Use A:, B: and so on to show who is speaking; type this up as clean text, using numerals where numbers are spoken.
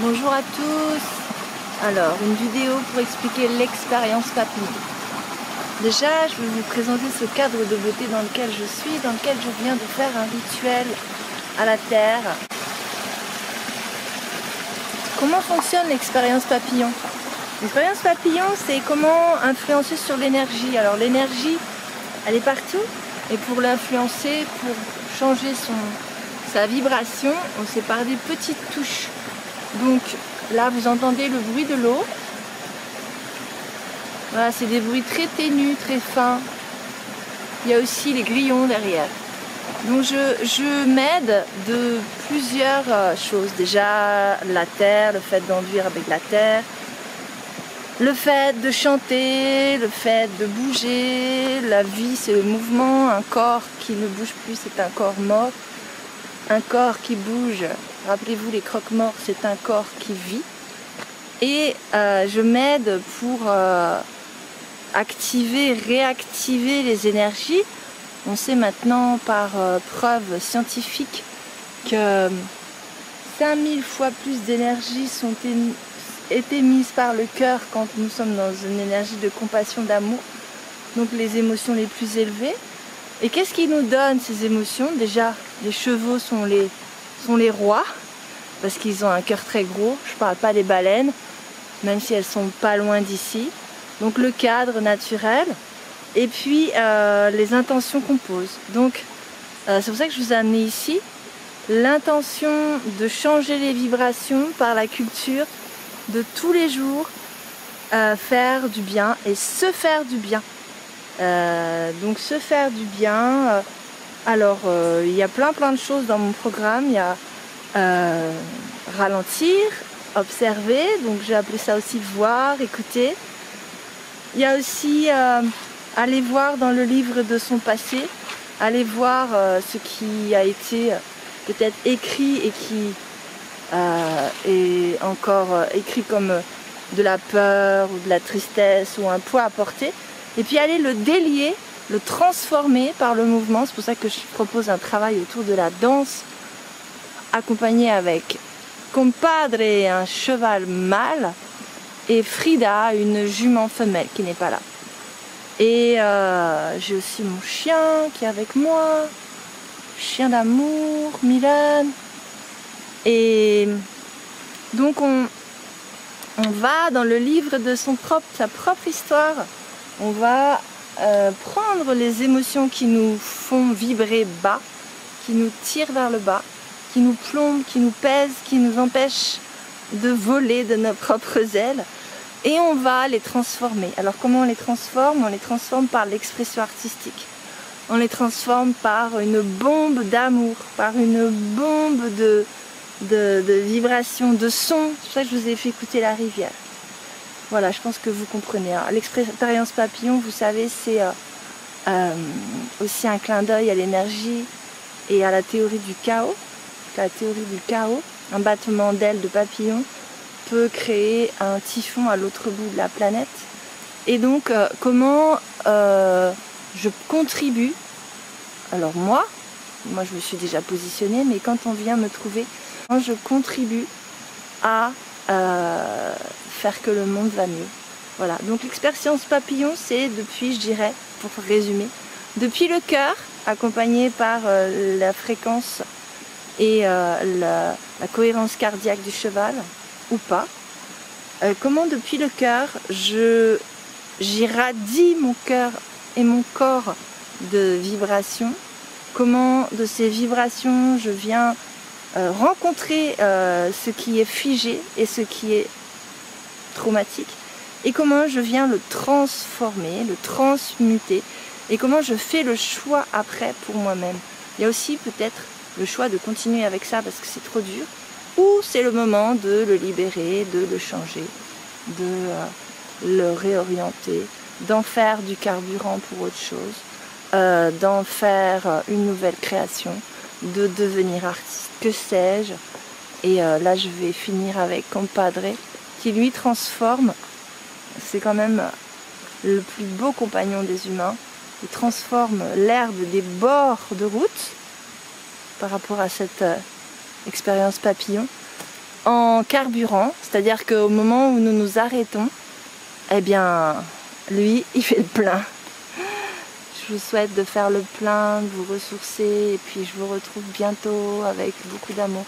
A: Bonjour à tous. Alors, une vidéo pour expliquer l'expérience papillon. Déjà, je vais vous présenter ce cadre de beauté dans lequel je suis, dans lequel je viens de faire un rituel à la terre. Comment fonctionne l'expérience papillon? L'expérience papillon, c'est comment influencer sur l'énergie. Alors l'énergie, elle est partout, et pour l'influencer, pour changer sa vibration, c'est par des petites touches. Donc là, vous entendez le bruit de l'eau. Voilà, c'est des bruits très ténus, très fins. Il y a aussi les grillons derrière. Donc je m'aide de plusieurs choses. Déjà la terre, le fait d'enduire avec la terre, le fait de chanter, le fait de bouger. La vie, c'est le mouvement. Un corps qui ne bouge plus, c'est un corps mort. Un corps qui bouge, rappelez-vous, les croque-morts, c'est un corps qui vit. Et je m'aide pour activer, réactiver les énergies. On sait maintenant par preuve scientifique que 5000 fois plus d'énergie sont émises par le cœur quand nous sommes dans une énergie de compassion, d'amour, donc les émotions les plus élevées. Et qu'est-ce qui nous donne ces émotions? Déjà, les chevaux sont les rois, parce qu'ils ont un cœur très gros. Je ne parle pas des baleines, même si elles sont pas loin d'ici. Donc le cadre naturel, et puis les intentions qu'on pose. Donc c'est pour ça que je vous ai amené ici. L'intention de changer les vibrations par la culture de tous les jours, faire du bien et se faire du bien. Donc se faire du bien, il y a plein de choses dans mon programme. Il y a ralentir, observer, donc j'ai appelé ça aussi voir, écouter. Il y a aussi aller voir dans le livre de son passé, aller voir ce qui a été peut-être écrit et qui est encore écrit comme de la peur ou de la tristesse ou un poids à porter. Et puis aller le délier, le transformer par le mouvement. C'est pour ça que je propose un travail autour de la danse, accompagné avec Compadre, un cheval mâle, et Frida, une jument femelle qui n'est pas là. Et j'ai aussi mon chien qui est avec moi, chien d'amour, Milan. Et donc on va dans le livre de sa propre histoire. On va prendre les émotions qui nous font vibrer bas, qui nous tirent vers le bas, qui nous plombent, qui nous pèsent, qui nous empêchent de voler de nos propres ailes, et on va les transformer. Alors comment on les transforme? On les transforme par l'expression artistique. On les transforme par une bombe d'amour, par une bombe de vibrations, de sons. C'est pour ça que je vous ai fait écouter la rivière. Voilà, je pense que vous comprenez. L'expérience papillon, vous savez, c'est aussi un clin d'œil à l'énergie et à la théorie du chaos. La théorie du chaos, un battement d'ailes de papillon peut créer un typhon à l'autre bout de la planète. Et donc, comment je contribue? Alors moi je me suis déjà positionnée, mais quand on vient me trouver, je contribue à faire que le monde va mieux. Voilà, donc l'expérience papillon, c'est depuis, je dirais, pour résumer, depuis le cœur, accompagné par la fréquence et la cohérence cardiaque du cheval, ou pas. Comment depuis le cœur, j'irradie mon cœur et mon corps de vibrations. Comment de ces vibrations, je viens rencontrer ce qui est figé et ce qui est traumatique, et comment je viens le transformer, le transmuter, et comment je fais le choix après pour moi-même. Il y a aussi peut-être le choix de continuer avec ça parce que c'est trop dur, ou c'est le moment de le libérer, de le changer, de le réorienter, d'en faire du carburant pour autre chose, d'en faire une nouvelle création, de devenir artiste, que sais-je. Et là je vais finir avec Compadre, qui lui transforme. C'est quand même le plus beau compagnon des humains. Il transforme l'herbe des bords de route par rapport à cette expérience papillon. en carburant, c'est-à-dire qu'au moment où nous nous arrêtons, eh bien, lui, il fait le plein. Je vous souhaite de faire le plein, de vous ressourcer, et puis je vous retrouve bientôt avec beaucoup d'amour.